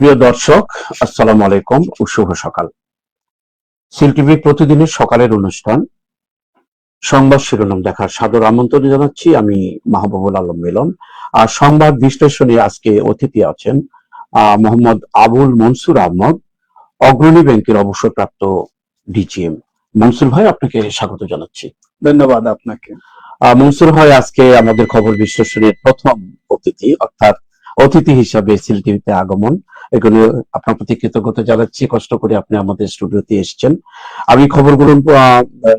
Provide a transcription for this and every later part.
প্রিয় দর্শক, আসসালামু আলাইকুম ও শুভ সকাল। সিল টিভি প্রতিদিনের সকালের অনুষ্ঠান সংবাদ শিরোনাম দেখার সাদর আমন্ত্রণ জানাচ্ছি। আমি মাহবুবুল আলম মিলন। আর সংবাদ বিশ্লেষণে আজকে অতিথি আছেন মোহাম্মদ আবুল মনসুর আহমদ, অগ্রণী ব্যাংকের অবসরপ্রাপ্ত ডিজিএম। মনসুর ভাই, আপনাকে স্বাগত জানাচ্ছি। ধন্যবাদ আপনাকে। মনসুর ভাই আজকে আমাদের খবর বিশ্লেষণের প্রথম অতিথি, অর্থাৎ অতিথি হিসাবে সিল টিভিতে আগমন। এগুলো আপনার প্রতি কৃতজ্ঞতা জানাচ্ছি, কষ্ট করে আপনি আমাদের স্টুডিওতে এসেছেন। আমি খবরগুলো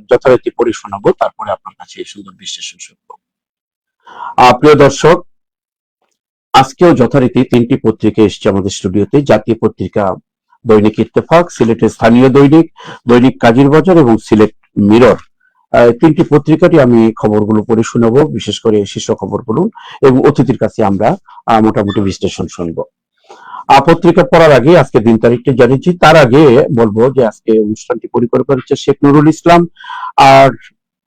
যথারীতি পড়ে শোনাবো, তারপরে আপনার কাছে এই সুন্দর বিশ্লেষণ শুনবো। প্রিয় দর্শক, আজকেও যথারীতি তিনটি পত্রিকা এসছে আমাদের স্টুডিওতে। জাতীয় পত্রিকা দৈনিক ইত্তেফাক, সিলেটের স্থানীয় দৈনিক দৈনিক কাজীর বাজার এবং সিলেট মিরর। তিনটি পত্রিকাটি আমি খবরগুলো পড়ে শোনাবো, বিশেষ করে শীর্ষ খবরগুলো, এবং অতিথির কাছে আমরা মোটামুটি বিশ্লেষণ শুনবো। পত্রিকা পড়ার আগে আজকে দিন তারিখটি জানিয়েছি। তার আগে বলবো যে আজকে অনুষ্ঠানটি পরিকল্পনা করেছে শেখ নুরুল ইসলাম আর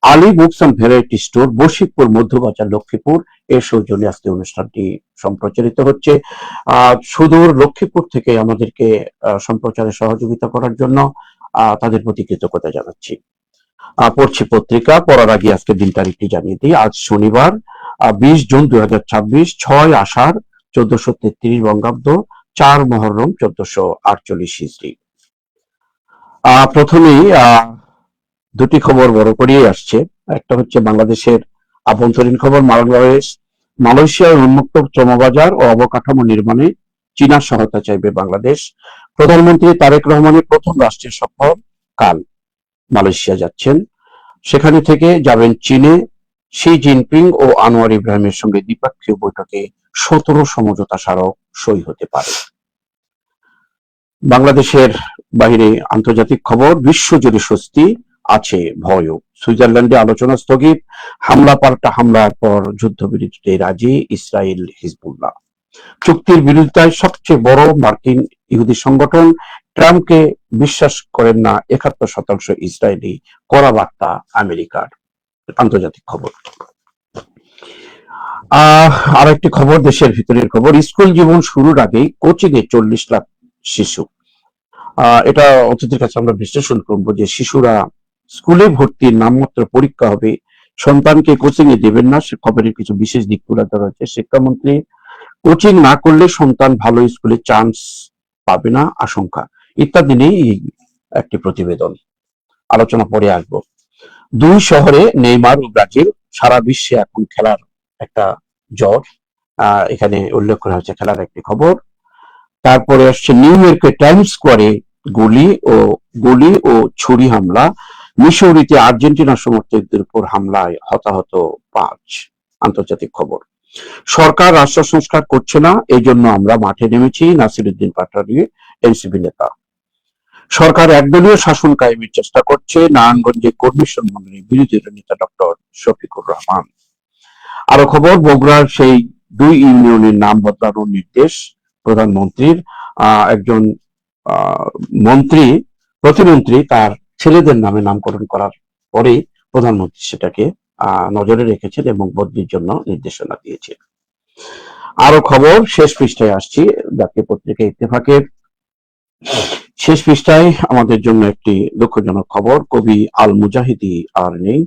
Ali books and variety store, Bashikpur, Madhyabazar, Lakshmipur এর সৌজন্যে আজকে অনুষ্ঠানটি সম্প্রচারিত হচ্ছে। সুদূর লক্ষ্মীপুর থেকে আমাদেরকে সম্প্রচারে সহযোগিতা করার জন্য তাদের প্রতি কৃতজ্ঞতা জানাচ্ছি। পড়ছি পত্রিকা পড়ার আগে আজকে দিন তারিখটি জানিয়ে দিই। আজ শনিবার 20 জুন 2026, 6 আষাঢ় 1433 বঙ্গাব্দ, 4 মহররম 1448 হিজরি। প্রথমেই দুটি খবর বড় করিয়ে আসছে। একটা হচ্ছে বাংলাদেশের আভ্যন্তরীণ খবর। মালয়েশিয়ার উন্মুক্ত শ্রমবাজার ও অবকাঠামো নির্মাণে চীনা সহায়তা চাইবে বাংলাদেশ। প্রধানমন্ত্রী তারেক রহমানের প্রথম রাষ্ট্রীয় সফর কাল মালয়েশিয়া যাচ্ছেন। সেখানে থেকে যাবেন চীনে। শি জিনপিং ও আনোয়ার ইব্রাহিমের সঙ্গে দ্বিপক্ষীয় বৈঠকে 17 সমঝোতা স্মারক সই হতে পারে। বাংলাদেশের বাইরে আন্তর্জাতিক খবর। বিশ্বজুড়ে স্বস্তি, আছে ভয়ও। সুইজারল্যান্ডে আলোচনা স্থগিত। হামলা পাল্টা হামলার পর যুদ্ধবিরতিতে রাজি ইসরায়েল হিজবুল্লাহ। চুক্তির বিরোধিতায় সবচেয়ে বড় মার্কিন ইহুদি সংগঠন। ট্রাম্পকে বিশ্বাস করেন না 71% ইসরায়েলি, কড়া বার্তা আমেরিকার। আন্তর্জাতিক খবর। আর একটি খবর, দেশের ভিতরের খবর। স্কুল জীবন শুরুর আগেই কোচিং এ 40 লাখ শিশু। এটা অতিথির কাছে আমরা বিশ্লেষণ করবো যে শিশুরা স্কুলে ভর্তির নামমাত্র পরীক্ষা হবে, সন্তানকে কোচিং এ দেবেন না, সে খবরের কিছু বিশেষ দিক তুলে ধরা হয়েছে। শিক্ষামন্ত্রী, কোচিং না করলে সন্তান ভালো স্কুলে চান্স পাবে না, আশঙ্কা ইত্যাদি নিয়ে একটি প্রতিবেদন। আলোচনা পরে আসবো। দুই শহরে নেইমার ও ব্রাজিল, সারা বিশ্বে এখন খেলার একটা জ্বর। এখানে উল্লেখ করা হয়েছে খেলার একটি খবর। তারপরে আসছে নিউ ইয়র্কের টাইমস স্কোয়ারে গুলি ও ছুরি হামলা। মিসৌরিতে আর্জেন্টিনা সমর্থকদের উপর হামলায় হতাহত 5। আন্তর্জাতিক খবর। সরকার রাষ্ট্র সংস্কার করছে না, এই জন্য আমরা মাঠে নেমেছি, নাসিরুদ্দিন পাটোয়ারি, এনসিপি নেতা। সরকার একদলীয় শাসন কায়েমের চেষ্টা করছে, নারায়ণগঞ্জে কর্মী সম্মেলনে বিরোধী নেতা ডক্টর শফিকুর রহমান। আরো খবর, বগুড়ার সেই 2 ইউনিয়নের নাম বদলানোর নির্দেশ প্রধানমন্ত্রীর। একজন প্রতিমন্ত্রী তার ছেলেদের নামে নামকরণ করার পরেই প্রধানমন্ত্রী সেটাকে নজরে রেখেছেন এবং বদলির জন্য নির্দেশনা দিয়েছেন। আরো খবর, শেষ পৃষ্ঠায় আসছি। জাতীয় পত্রিকা ইত্তেফাকের শেষ পৃষ্ঠায় আমাদের জন্য একটি দুঃখজনক খবর। কবি আল মুজাহিদি আর নেই।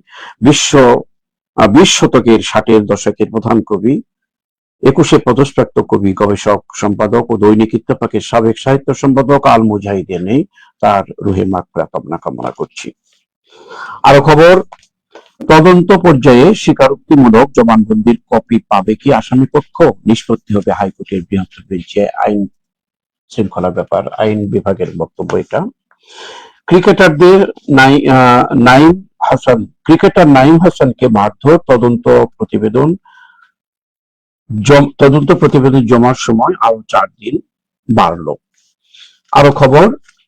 20 শতকের 60-এর দশকের প্রধান কবি, 21-এ পদকপ্রাপ্ত কবি, গবেষক, সম্পাদক ও দৈনিক ইত্তেফাকের সাবেক সাহিত্য সম্পাদক আল মুজাহিদি নেই। তার রুহের মাগফিরাত কামনা করছি। আরো খবর, তদন্ত পর্যায়ে স্বীকারোক্তিমূলক জবানবন্দির কপি পাবে কি আসামি পক্ষ, নিষ্পত্তি হবে হাইকোর্টের বৃহত্তর বেঞ্চে। আইন শৃঙ্খলা ব্যাপার আইন বিভাগের বক্তব্য এটা। ক্রিকেটার নাঈম হাসানকে মারধর, তদন্ত প্রতিবেদন জমার সময় আরো 4 দিন বাড়ল। আরো খবর,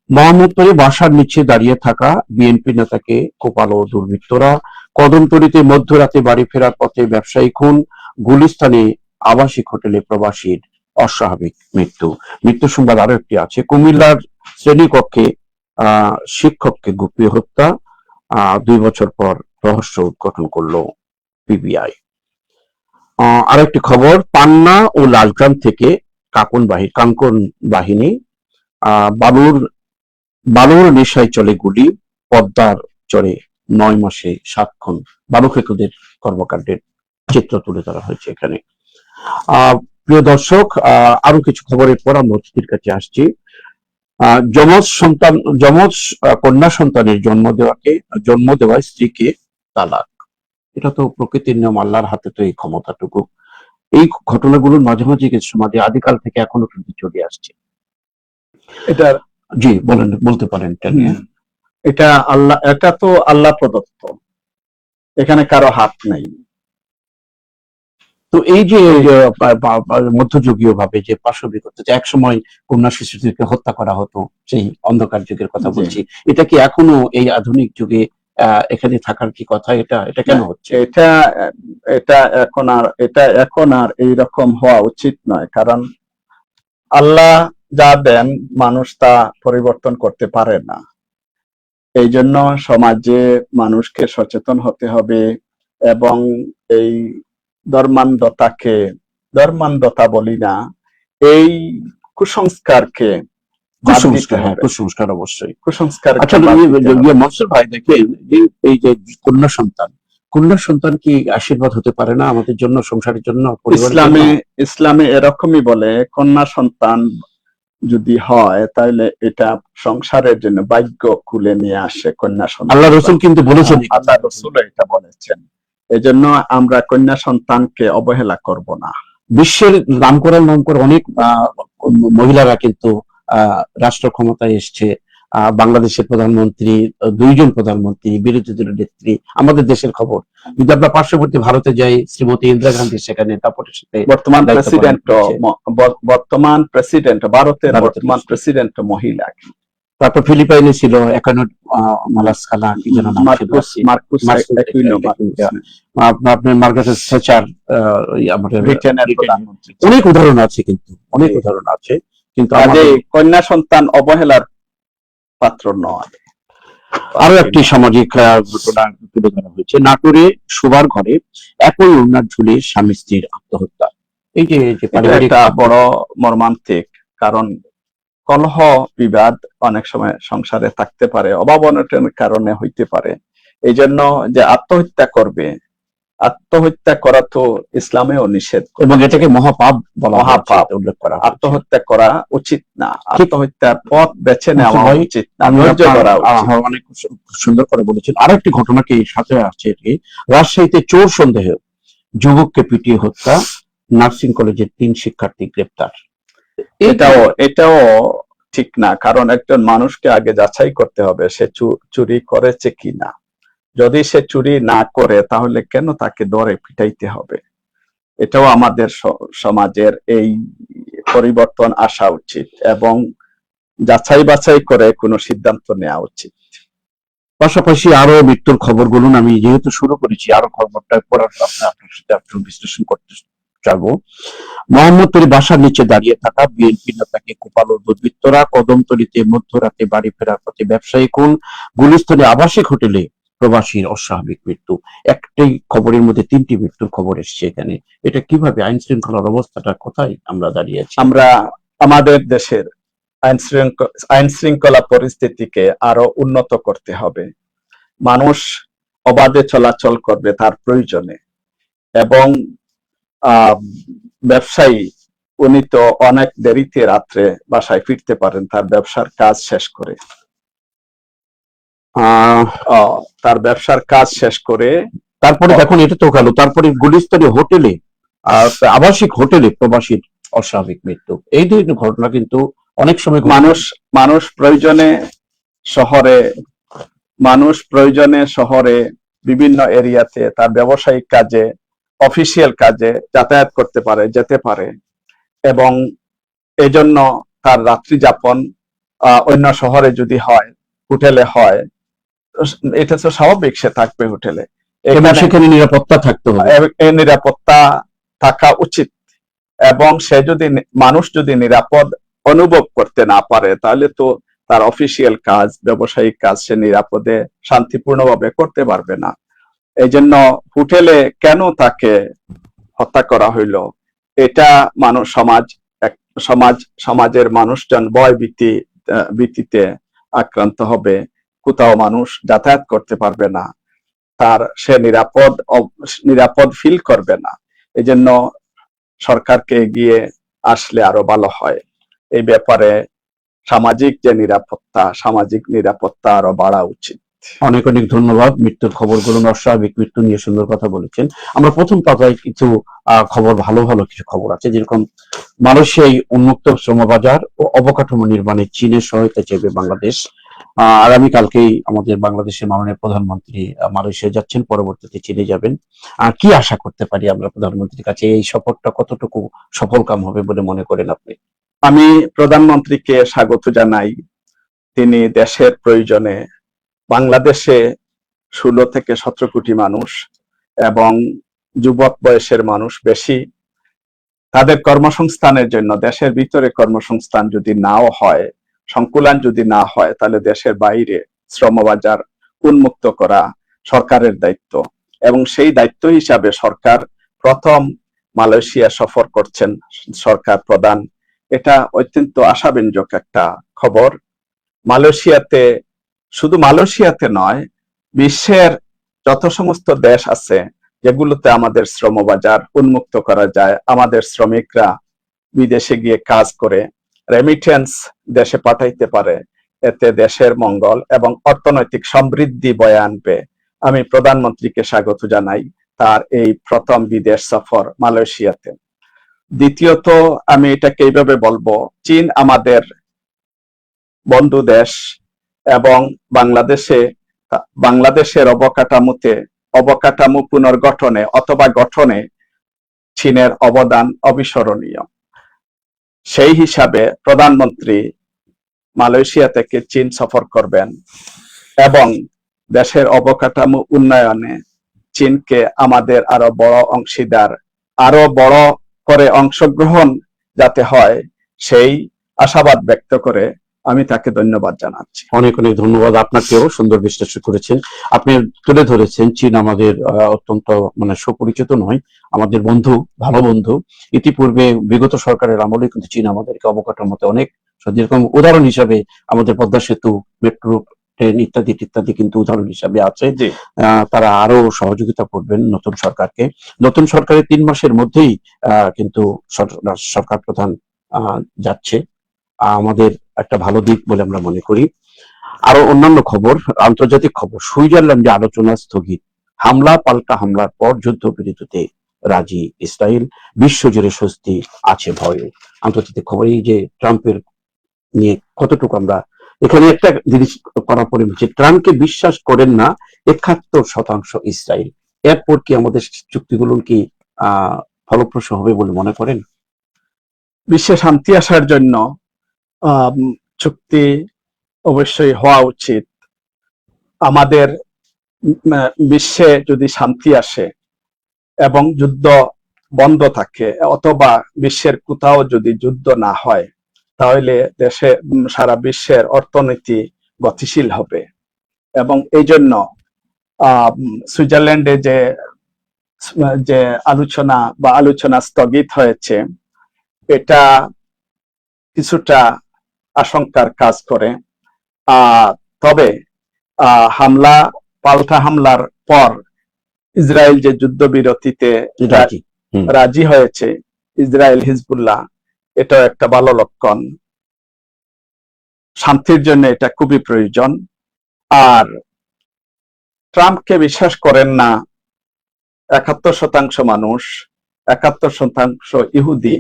মোহাম্মদপুরে বাসার নিচে দাঁড়িয়ে থাকা বিএনপি নেতাকে কোপালো দুর্বৃত্তরা। কদমতলীতে মধ্যরাতে বাড়ি ফেরার পথে ব্যবসায়ী খুন। গুলিস্তানে আবাসিক হোটেলে প্রবাসীর অস্বাভাবিক মৃত্যু সংবাদ আরো একটি আছে। কুমিল্লার শ্রেণীকক্ষে শিক্ষককে গুপিয়ে হত্যা। 2 বছর পর রহস্য উদ্ঘাটন করলো পিবিআই। আরেকটি খবর, পান্না ও লালগ্রাম থেকে কাঙ্কন বাহিনী, বালুর বালুর নেশায় চলে গুলি, পদ্মার চরে 9 মাসে 7 খুন, বালু খেকোদের কর্মকাণ্ডের চিত্র তুলে ধরা হয়েছে এখানে। প্রিয় দর্শক, আরো কিছু খবরের পর আমরা অতিথির কাছে আসছি। যমজ কন্যা সন্তানের জন্ম দেওয়া স্ত্রীকে তালাক, এটা তো প্রকৃতির নিয়ম, আল্লাহর হাতে তো এই ক্ষমতাটুকু। এই ঘটনাগুলোর মাঝে মাঝে সমাজে আদিকাল থেকে এখনো কিন্তু চলে আসছে। এটা জি বলতে পারেন এটা নিয়ে। এটা তো আল্লাহ প্রদত্ত, এখানে কারো হাত নাই। তো এই যে মধ্যযুগীয় ভাবে যে পাশবিকতা, এক সময় কন্যা শিশুদেরকে হত্যা করা হতো, সেই অন্ধকার যুগের কথা বলছি, এটা কি এখনো এই আধুনিক যুগে এখানে থাকার কি কথা? এটা কেন হচ্ছে? এটা এখন আর এইরকম হওয়া উচিত নয়, কারণ আল্লাহ যা দেন মানুষ তা পরিবর্তন করতে পারে না। এই জন্য সমাজে মানুষকে সচেতন হতে হবে এবং এই ধর্মান্ধতা বলি না, এই কুসংস্কারকে কুসংস্কার অবশ্যই কুসংস্কার। আচ্ছা মনসুর ভাই, দেখেন এই যে কন্যা সন্তান কি আশীর্বাদ হতে পারে না আমাদের জন্য, সংসারের জন্য? ইসলামে এরকমই বলে, কন্যা সন্তান যদি হয় তাহলে এটা সংসারের জন্য ভাগ্য খুলে নিয়ে আসে। কন্যা সন্তান আল্লাহ রাসূল কিন্তু বলেছেন, আল্লাহ রাসূল এটা বলেছেন। এজন্য আমরা কন্যা সন্তানকে অবহেলা করব না। বিশ্বের নাম করে অনেক মহিলারা কিন্তু রাষ্ট্র ক্ষমতায় এসছে। বাংলাদেশের প্রধানমন্ত্রী, 2 জন প্রধানমন্ত্রী, বিরোধী দলের নেত্রী, আমাদের দেশের খবর। যদি আমরা পার্শ্ববর্তী ভারতে যাই, শ্রীমতী ইন্দিরা গান্ধী সেখানে তারপরে সাথে বর্তমান প্রেসিডেন্ট ভারতের বর্তমান প্রেসিডেন্ট মহিলা। তারপর ফিলিপাইনে ছিল একানোট মালাস্কালা, কি যেন নাম ছিল, আপনার মার্গারেট থ্যাচার, আমাদের অনেক উদাহরণ আছে, কিন্তু অনেক উদাহরণ আছে। কিন্তু কন্যা সন্তান অবহেলার পাত্র নয়। আরো একটি সামাজিক ঘটনা তুলে ধরা হয়েছে। নাটোরে শোবার ঘরে একই ওড়নার ঝুলে স্বামী স্ত্রীর আত্মহত্যা। এই যে পারিবারিক বড় মর্মান্তিক, কারণ কলহ বিবাদ অনেক সময় সংসারে থাকতে পারে, অভাব অনটনের কারণে হইতে পারে। এই জন্য যে আত্মহত্যা করা তো ইসলামেও নিষেধ, এবং এটাকে মহাপাপ উল্লেখ করা। আত্মহত্যা করা উচিত না, আত্মহত্যার পথ বেছে নেওয়া উচিত না, অনেক সুন্দর করে বলেছেন। আরেকটি ঘটনাকে সাথে আসছে, রাজশাহীতে চোর সন্দেহে যুবককে পিটিয়ে হত্যা, নার্সিং কলেজের 3 শিক্ষার্থী গ্রেপ্তার। এটাও ঠিক না, কারণ একজন মানুষকে আগে যাচাই করতে হবে সে চুরি করেছে কিনা। যদি সে চুরি না করে তাহলে কেন তাকে ধরে পিটাইতে হবে? এটাও আমাদের সমাজের এই পরিবর্তন আসা উচিত এবং যাচাই বাছাই করে কোনো সিদ্ধান্ত নেওয়া উচিত। পাশাপাশি আরো মৃত্যুর খবরগুলো আমি যেহেতু শুরু করেছি, আরো খবরটা পড়ার আপনার সাথে একটু বিশ্লেষণ করতে চাবো। মোহাম্মদপুরে বাসার নিচে দাঁড়িয়ে থাকা বিএনপি নেতাকে কোপালো দুর্বৃত্তরা, কদমতলীতে মধ্যরাতে বাড়ি ফেরার পথে ব্যবসায়ী খুন, গুলিস্তানে আবাসিক হোটেলে প্রবাসীর অস্বাভাবিক মৃত্যু। একটাই খবরের মধ্যে 3টি মৃত্যুর খবর এসছে এখানে। এটা কিভাবে? আইন শৃঙ্খলার অবস্থাটা কোথায় আমরা দাঁড়িয়ে আছি? আমরা আমাদের দেশের আইন শৃঙ্খলা পরিস্থিতিকে আরো উন্নত করতে হবে। মানুষ অবাধে চলাচল করবে তার প্রয়োজনে, এবং ব্যবসায়ী উনি তো অনেক দেরিতে রাত্রে বাসায় ফিরতে পারেন তার ব্যবসার কাজ শেষ করে। তারপরে দেখুন, এটা তো গেল, তারপরে গুলিস্তানে হোটেলে, আবাসিক হোটেলে প্রবাসীর অস্বাভাবিক মৃত্যু। এই ধরনের ঘটনা কিন্তু অনেক সময় মানুষ প্রয়োজনে শহরে বিভিন্ন এরিয়াতে তার ব্যবসায়িক কাজে, অফিসিয়াল কাজে যাতায়াত করতে পারে, যেতে পারে, এবং এজন্য তার রাত্রি যাপন অন্য শহরে যদি হয়, হোটেলে হয়, এটা তো স্বাভাবিক, সে থাকবে হোটেলে, সেখানে নিরাপত্তা থাকতে হবে, নিরাপত্তা থাকা উচিত। এবং মানুষ যদি নিরাপদ অনুভব করতে না পারে তাহলে তো তার অফিসিয়াল কাজ, ব্যবসায়িক কাজ সে নিরাপদে শান্তিপূর্ণভাবে করতে পারবে না। এই জন্য হোটেলে কেন তাকে হত্যা করা হইল, এটা সমাজ সমাজের মানুষজন ভীতিতে আক্রান্ত হবে, কোথাও মানুষ যাতায়াত করতে পারবে না, সে নিরাপদ ফিল করবে না। এজন্য সরকারকে এগিয়ে আসলে আরো ভালো হয়। এই ব্যাপারে সামাজিক নিরাপত্তা আরো বাড়া উচিত। অনেক অনেক ধন্যবাদ। মৃত্যুর খবরগুলো অস্বাভাবিক মৃত্যু নিয়ে সুন্দর কথা বলেছেন। আমরা প্রথম পাতায় কিছু খবর, ভালো ভালো কিছু খবর আছে, যেরকম মালয়েশিয়ায় উন্মুক্ত শ্রমবাজার ও অবকাঠামো নির্মাণে চীনের সহায়তা চাইবে বাংলাদেশ। আগামীকালকেই আমাদের বাংলাদেশের মাননীয় প্রধানমন্ত্রী মালয়েশিয়া যাচ্ছেন, পরবর্তীতে চীনে যাবেন। কি আশা করতে পারি আমরা প্রধানমন্ত্রীর কাছে? এই সফরটা কতটুকু সফলকাম হবে বলে মনে করেন আপনি? আমি প্রধানমন্ত্রীকে স্বাগত জানাই। তিনি দেশের প্রয়োজনে, বাংলাদেশে 16 থেকে 17 কোটি মানুষ এবং যুবক বয়সের মানুষ বেশি, তাদের কর্মসংস্থানের জন্য দেশের ভিতরে কর্মসংস্থান যদি নাও হয়, সংকুলান যদি না হয়, তাহলে দেশের বাইরে শ্রমবাজার উন্মুক্ত করা সরকারের দায়িত্ব। এবং সেই দায়িত্ব হিসাবে সরকার প্রথম মালয়েশিয়া সফর করছেন সরকার প্রধান। এটা অত্যন্ত আশাব্যঞ্জক একটা খবর। শুধু মালয়েশিয়াতে নয়, বিশ্বের যত সমস্ত দেশ আছে যেগুলোতে আমাদের শ্রমবাজার উন্মুক্ত করা যায়, আমাদের শ্রমিকরা বিদেশে গিয়ে কাজ করে রেমিটেন্স দেশে পাঠাইতে পারে, এতে দেশের মঙ্গল এবং অর্থনৈতিক সমৃদ্ধি বয়ে আনবে। আমি প্রধানমন্ত্রীকে স্বাগত জানাই তার এই প্রথম বিদেশ সফর মালয়েশিয়াতে। দ্বিতীয়ত, আমি এটাকে এইভাবে বলবো, চীন আমাদের বন্ধু দেশ এবং বাংলাদেশের অবকাঠামো পুনর্গঠনে অথবা গঠনে চীনের অবদান অবিস্মরণীয়। সেই হিসাবে প্রধানমন্ত্রী মালয়েশিয়া থেকে চীন সফর করবেন এবং দেশের অবকাঠামো উন্নয়নে চীনকে আমাদের আরো বড় অংশীদার, আরো বড় করে অংশগ্রহণ যাতে হয়, সেই আশাবাদ ব্যক্ত করে আমি তাকে ধন্যবাদ জানাচ্ছি। অনেক অনেক ধন্যবাদ আপনাকেও, সুন্দর বিশ্লেষণ করেছেন। আপনি তুলে ধরেছেন চীন আমাদের অত্যন্ত সুপরিচিত নয়, আমাদের বন্ধু, ভালো বন্ধু। ইতিপূর্বে বিগত সরকারের আমলে কিন্তু চীন আমাদেরকে অবকাঠামোতে অনেক, যেরকম উদাহরণ হিসাবে আমাদের পদ্মা সেতু, মেট্রো ট্রেন ইত্যাদি ইত্যাদি কিন্তু উদাহরণ হিসাবে আছে। তারা আরো সহযোগিতা করবেন নতুন সরকারকে। নতুন সরকারের 3 মাসের মধ্যেই কিন্তু সরকার প্রধান যাচ্ছে, আমাদের একটা ভালো দিক বলে আমরা মনে করি। আরো অন্যান্য খবর, আন্তর্জাতিক খবর, সুইজারল্যান্ডে আলোচনা স্থগিত, হামলা পাল্টা হামলার পর যুদ্ধবিরতিতে রাজি ইসরায়েল, বিশ্বজুড়ে স্বস্তি আছে ভয়ে। আন্তর্জাতিক খবর, এই যে ট্রাম্পের নিয়ে কতটুকু আমরা এখানে একটা জিনিস করা পড়ে, ট্রাম্পকে বিশ্বাস করেন না 71% ইসরায়েল। এরপর কি আমাদের চুক্তিগুলো কি ফলপ্রসূ হবে বলে মনে করেন? বিশ্বে শান্তি আসার জন্য চুক্তি অবশ্যই হওয়া উচিত। আমাদের বিশ্বে যদি শান্তি আসে এবং যুদ্ধ বন্ধ থাকে, অথবা বিশ্বের কোথাও যদি যুদ্ধ না হয়, তাহলে সারা বিশ্বের অর্থনীতি গতিশীল হবে। এবং এই জন্য সুইজারল্যান্ডে যে আলোচনা স্থগিত হয়েছে, এটা কিছুটা আশঙ্কার কাজ করে। তবে পাল্টা হামলার পর ইসরায়েল যে যুদ্ধবিরতিতে রাজি হয়েছে, ইসরায়েল হিজবুল্লাহ, এটাও একটা ভালো লক্ষণ। শান্তির জন্য এটা খুবই প্রয়োজন। আর ট্রাম্পকে বিশ্বাস করেন না 71% মানুষ, 71% ইহুদি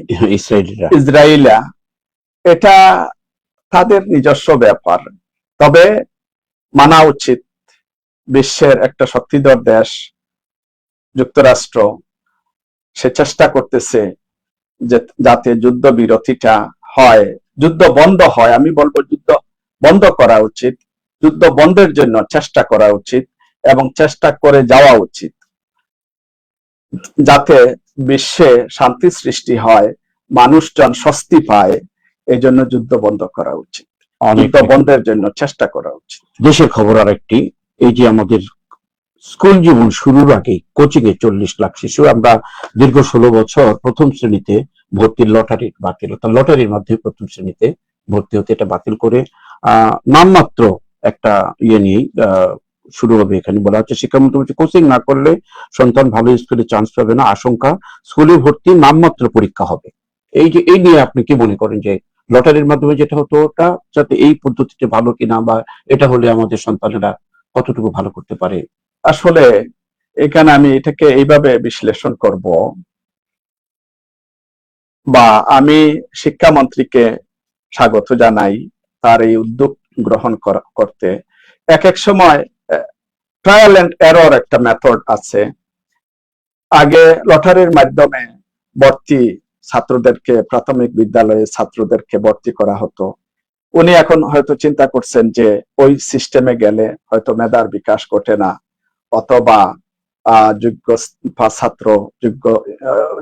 ইসরায়েলিরা, এটা তাদের নিজস্ব ব্যাপার। তবে মানা উচিত, বিশ্বের একটা শক্তিধর দেশ যুক্তরাষ্ট্র, সে চেষ্টা করতেছে যাতে যুদ্ধ বিরতিটা হয়, যুদ্ধ বন্ধ হয়। আমি বলবো যুদ্ধ বন্ধ করা উচিত, যুদ্ধ বন্ধের জন্য চেষ্টা করা উচিত এবং চেষ্টা করে যাওয়া উচিত, যাতে বিশ্বে শান্তি সৃষ্টি হয়, মানুষজন স্বস্তি পায়। এই জন্য যুদ্ধ বন্ধ করা উচিত, যুদ্ধ বন্ধের জন্য চেষ্টা করা উচিত। দেশের খবর আরেকটি, এই যে আমাদের স্কুল জীবন শুরুর আগে কোচিং এ 40 লাখ শিশু, আমরা দীর্ঘ 16 বছর প্রথম শ্রেণীতে ভর্তির লটারি বাতিল, অর্থাৎ লটারির মাধ্যমে প্রথম শ্রেণীতে ভর্তি হতে, এটা বাতিল করে নামমাত্র একটা ইয়ে নিয়ে শুরু হবে। এখানে বলা হচ্ছে শিক্ষামন্ত্রী বলছে কোচিং না করলে সন্তান ভালো স্কুলে চান্স পাবে না, আশঙ্কা স্কুলে ভর্তি নামমাত্র পরীক্ষা হবে। এই নিয়ে আপনি কি মনে করেন যে লটারির মাধ্যমে যেটা হতো ওটা যাতে এই পদ্ধতিতে ভালো কিনা, বা এটা হলে আমাদের সন্তানেরা কতটুকু ভালো করতে পারে? আসলে এখানে আমি এটাকে এইভাবে বিশ্লেষণ করব, বা আমি শিক্ষামন্ত্রীকে স্বাগত জানাই তার এই উদ্যোগ গ্রহণ করতে। এক এক সময় ট্রায়াল এন্ড এরর একটা মেথড আছে। আগে লটারির মাধ্যমে ভর্তি ছাত্রদেরকে, প্রাথমিক বিদ্যালয়ে ছাত্রদেরকে ভর্তি করা হতো। উনি এখন হয়তো চিন্তা করছেন যে ওই সিস্টেমে গেলে হয়তো মেধার বিকাশ ঘটে না, অথবা যোগ্য ছাত্র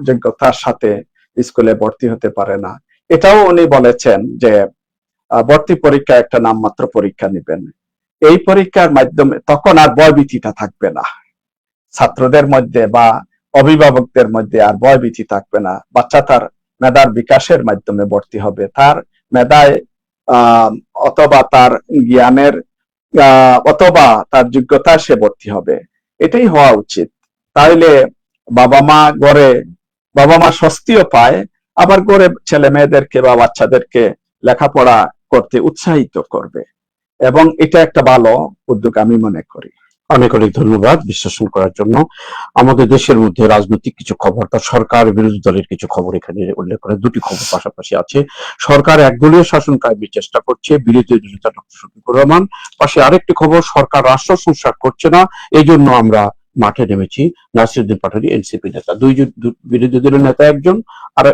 যোগ্যতার সাথে স্কুলে ভর্তি হতে পারে না। এটাও উনি বলেছেন যে ভর্তি পরীক্ষা একটা নামমাত্র পরীক্ষা নেবেন। এই পরীক্ষার মাধ্যমে তখন আর ভয়ভীতিটা থাকবে না ছাত্রদের মধ্যে বা অভিভাবকদের মধ্যে, আর ভয়ভীতি থাকবে না। বাচ্চা তার মেধার বিকাশের মাধ্যমে ভর্তি হবে, তার মেধায় অথবা তার জ্ঞানের অথবা তার যোগ্যতায় সে ভর্তি হবে। এটাই হওয়া উচিত। তাহলে বাবা মা স্বস্তিও পায়, আবার গড়ে ছেলে মেয়েদেরকে বা বাচ্চাদেরকে লেখাপড়া করতে উৎসাহিত করবে, এবং এটা একটা ভালো উদ্যোগ আমি মনে করি। অনেক অনেক ধন্যবাদ বিশ্লেষণ করার জন্য। আমাদের দেশের মধ্যে রাজনৈতিক কিছু খবর, তার সরকার বিরোধী দলের কিছু খবর এখানে উল্লেখ করে, দুটি খবর পাশাপাশি আছে। সরকার একদলীয় শাসন কায়েমের চেষ্টা করছে, বিরোধী দলনেতা ডক্টর শফিকুর রহমান। পাশে আরেকটি খবর, সরকার রাষ্ট্র সংস্কার করছে না, এই জন্য আমরা মাঠে নেমেছি। নাসিরউদ্দিন পাটোয়ারি এনসিপি নেতা, দুই বিরোধী দলের নেতা একজন, আর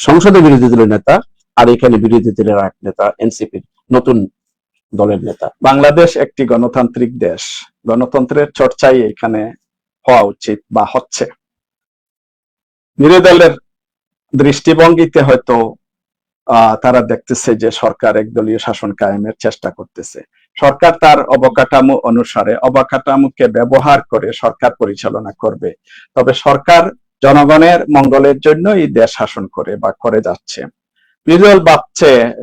সংসদে বিরোধী দলের নেতা, আর এখানে বিরোধী দলের এক নেতা এনসিপির নতুন দলের নেতা। বাংলাদেশ একটি গণতান্ত্রিক দেশ, গণতন্ত্রের চর্চাই এখানে হওয়া উচিত বা হচ্ছে। বিরোধী দলের দৃষ্টিভঙ্গিতে হয়তো তারা দেখতেছে যে সরকার একদলীয় শাসন কায়েমের চেষ্টা করতেছে। সরকার তার অবকাঠামো অনুসারে অবকাঠামোকে ব্যবহার করে সরকার পরিচালনা করবে, তবে সরকার জনগণের মঙ্গলের জন্য এই দেশ শাসন করে বা করে যাচ্ছে।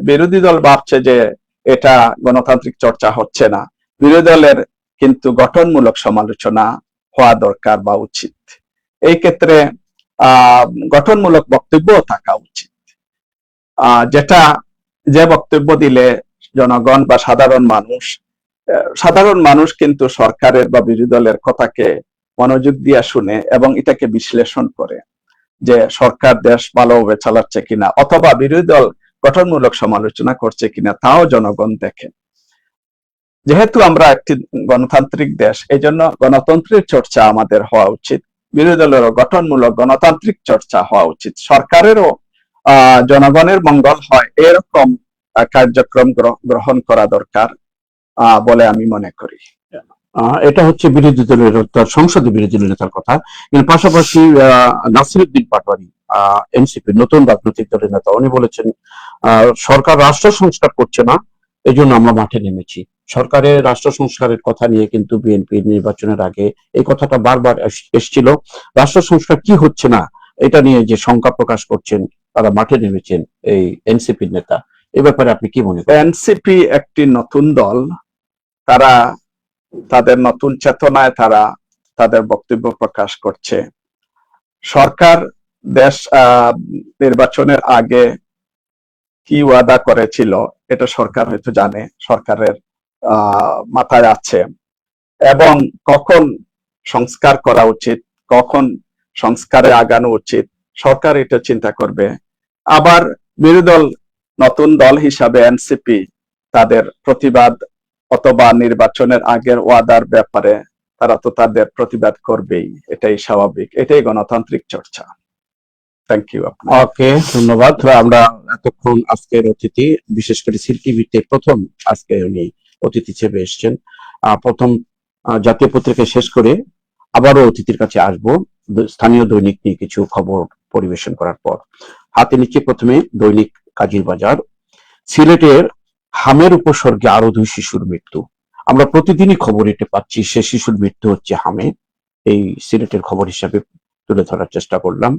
বিরোধী দল ভাবছে যে এটা গণতান্ত্রিক চর্চা হচ্ছে না। বিরোধী দলের কিন্তু গঠনমূলক সমালোচনা হওয়া দরকার বা উচিত। এই ক্ষেত্রে গঠনমূলক বক্তব্য থাকা উচিত, যে বক্তব্য দিলে জনগণ বা সাধারণ মানুষ কিন্তু সরকারের বা বিরোধী দলের কথাকে মনোযোগ দিয়ে শুনে এবং এটাকে বিশ্লেষণ করে যে সরকার দেশ ভালোভাবে চালাচ্ছে কিনা, অথবা বিরোধী দল গঠনমূলক সমালোচনা করছে কিনা, তাও জনগণ দেখে। যেহেতু আমরা একটি গণতান্ত্রিক দেশ, এই জন্য গণতন্ত্রের চর্চা আমাদের হওয়া উচিত, বিরোধী দলেরও গঠনমূলক গণতান্ত্রিক চর্চা হওয়া উচিত, সরকারেরও জনগণের মঙ্গল হয় এরকম কার্যক্রম গ্রহণ করা দরকার বলে আমি মনে করি। এটা হচ্ছে বিরোধী দলের, সংসদে বিরোধী দলের নেতার কথা। কিন্তু পাশাপাশি নাসিরউদ্দিন পাটোয়ারি এনসিপি নতুন রাজনৈতিক দলের নেতা, উনি বলেছেন সরকার রাষ্ট্র সংস্কার করছে না, এই জন্য আমরা মাঠে নেমেছি। সরকারের রাষ্ট্র সংস্কারের কথা নিয়ে কিন্তু বিএনপি নির্বাচনের আগে এই কথাটা বারবার এসেছিল। রাষ্ট্র সংস্কার কি হচ্ছে না এটা নিয়ে যে শঙ্কা প্রকাশ করছেন, তারা মাঠে নেমেছেন এই এনসিপির নেতা, এ ব্যাপারে আপনি কি মনে করেন? এনসিপি একটি নতুন দল, তারা তাদের নতুন চেতনায় তারা তাদের বক্তব্য প্রকাশ করছে। সরকার দেশ নির্বাচনের আগে কি ওয়াদা করেছিল এটা সরকার হয়তো জানে, সরকারের মাথায় আছে, এবং কখন সংস্কার করা উচিত, কখন সংস্কারে আগানো উচিত, সরকার এটা চিন্তা করবে। আবার বিরোধী দল, নতুন দল হিসাবে এনসিপি তাদের প্রতিবাদ অথবা নির্বাচনের আগের ওয়াদার ব্যাপারে তারা তো তাদের প্রতিবাদ করবেই, এটাই স্বাভাবিক, এটাই গণতান্ত্রিক চর্চা। Thank you. ওকে, ধন্যবাদ। আমরা এতক্ষণ আজকের অতিথি, বিশেষ করে সিল টিভিতে প্রথম আজকে উনি অতিথি হিসেবে এসেছেন। প্রথম জাতীয় পত্রিকা শেষ করে আবারও অতিথির কাছে আসবো স্থানীয় দৈনিক নিয়ে কিছু খবর পরিবেশন করার পর। হাতে নিচ্ছে প্রথমে দৈনিক কাজীর বাজার। সিলেটের হামের উপসর্গে আরো 2 শিশুর মৃত্যু। আমরা প্রতিদিনই খবর এতে পাচ্ছি সে শিশুর মৃত্যু হচ্ছে হামে, এই সিলেটের খবর হিসাবে তুলে ধরার চেষ্টা করলাম।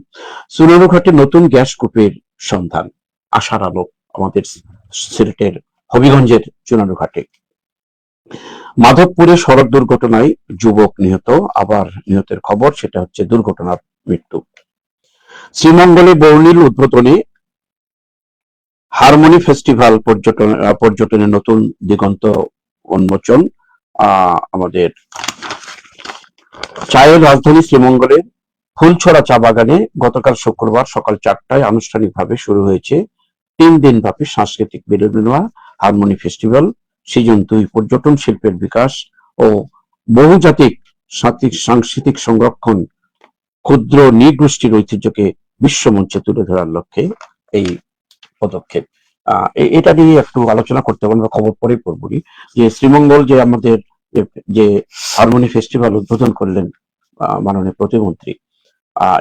সুনারুঘাটে নতুন গ্যাস কূপের সন্ধান, আশার আলো আমাদের সিলেটের হবিগঞ্জের চুনারুঘাটে। মাধবপুরে সড়ক দুর্ঘটনায় যুবক নিহত, আবার নিহতের খবর, সেটা হচ্ছে দুর্ঘটনার মৃত্যু। শ্রীমঙ্গলে বর্ণিল উদ্বোধনে হারমোনি ফেস্টিভ্যাল পর্যটনের নতুন দিগন্ত উন্মোচন। আমাদের চায়ের রাজধানী শ্রীমঙ্গলের ফুলছড়া চা বাগানে গতকাল শুক্রবার সকাল 4টায় আনুষ্ঠানিকভাবে শুরু হয়েছে 3 দিন ব্যাপী সাংস্কৃতিক বিনোদনা হারমোনি ফেস্টিভ্যাল সিজন 2, পর্যটন শিল্পের বিকাশ ও বহুজাতিক সাংস্কৃতিক সংরক্ষণ, ক্ষুদ্র নৃগোষ্ঠীর ঐতিহ্যকে বিশ্বমঞ্চে তুলে ধরার লক্ষ্যে এই পদক্ষেপ। এটা নিয়ে একটু আলোচনা করতে হবে, আমরা খবর পরে পড়বনি যে শ্রীমঙ্গল যে আমাদের যে হারমোনি ফেস্টিভ্যাল উদ্বোধন করলেন মাননীয় প্রতিমন্ত্রী,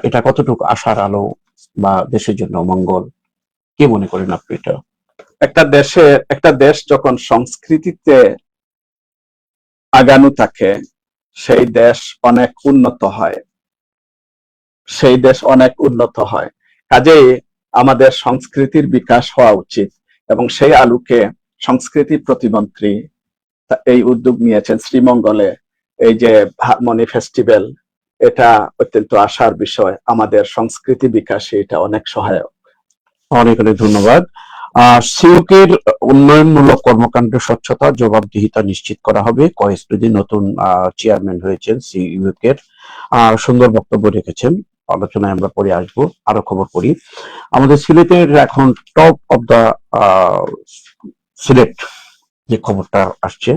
এটা কতটুকু আশার আলো বা দেশের জন্য মঙ্গল, কি মনে করেন আপনি এটা? একটা দেশ যখন সংস্কৃতিতে আগানো থাকে সেই দেশ অনেক উন্নত হয়, কাজেই আমাদের সংস্কৃতির বিকাশ হওয়া উচিত এবং সেই আলোকে সংস্কৃতি প্রতিমন্ত্রী এই উদ্যোগ নিয়েছেন শ্রীমঙ্গলে। এই যে হারমোনি ফেস্টিভ্যাল, এটা অত্যন্ত আশার বিষয়, আমাদের সংস্কৃতি বিকাশে এটা অনেক সহায়ক। অনেক অনেক ধন্যবাদ। সিউকের উন্নয়নমূলক কর্মকাণ্ডের স্বচ্ছতা জবাবদিহিতা নিশ্চিত করা হবে। কয়েকদিন নতুন চেয়ারম্যান হয়েছেন সিইউকের, সুন্দর বক্তব্য রেখেছেন, আলোচনায় আমরা পরে আসবো। আরো খবর পড়ি, আমাদের সিলেটের এখন টপ অফ দা সিলেট যে খবরটা আসছে,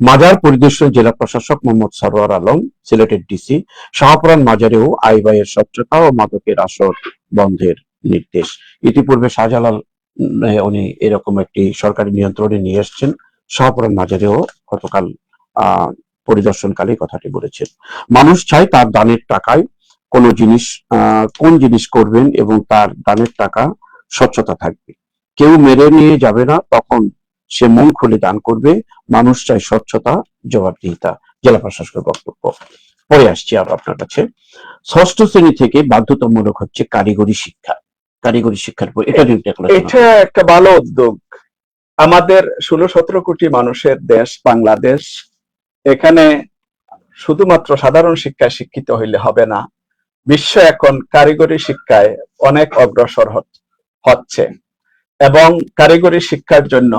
মাজার পরিদর্শন জেলা প্রশাসক মোহাম্মদ সরোয়ার আলম, সিলেটের ডিসি শাহপুরান মাজারেও আয় ব্যয়ের স্বচ্ছতা ও মাদকের আসর বন্ধের নির্দেশ। ইতিপূর্বে শাহজালাল উনি এরকম একটি সরকারি নিয়ন্ত্রণে নিয়ে এসছেন, শাহপুরান মাজারেও গতকাল পরিদর্শনকালে কথাটি বলেছেন। মানুষ চায় তার দানের টাকায় কোন জিনিস করবেন এবং তার দানের টাকা স্বচ্ছতা থাকবে, কেউ মেরে নিয়ে যাবে না, তখন সে মন খুলে দান করবে। মানুষ চায় স্বচ্ছতা জবাবদিহিতা, জেলা প্রশাসকের বক্তব্য। পরে আসছি আর আপনার কাছে। 6ষ্ঠ শ্রেণী থেকে বাধ্যতামূলক হচ্ছে কারিগরি শিক্ষার পর, এটা একটা ভালো উদ্যোগ। আমাদের 16-17 কোটি মানুষের দেশ বাংলাদেশ, এখানে শুধুমাত্র সাধারণ শিক্ষায় শিক্ষিত হইলে হবে না, বিশ্ব এখন কারিগরি শিক্ষায় অনেক অগ্রসর হচ্ছে এবং কারিগরি শিক্ষার জন্য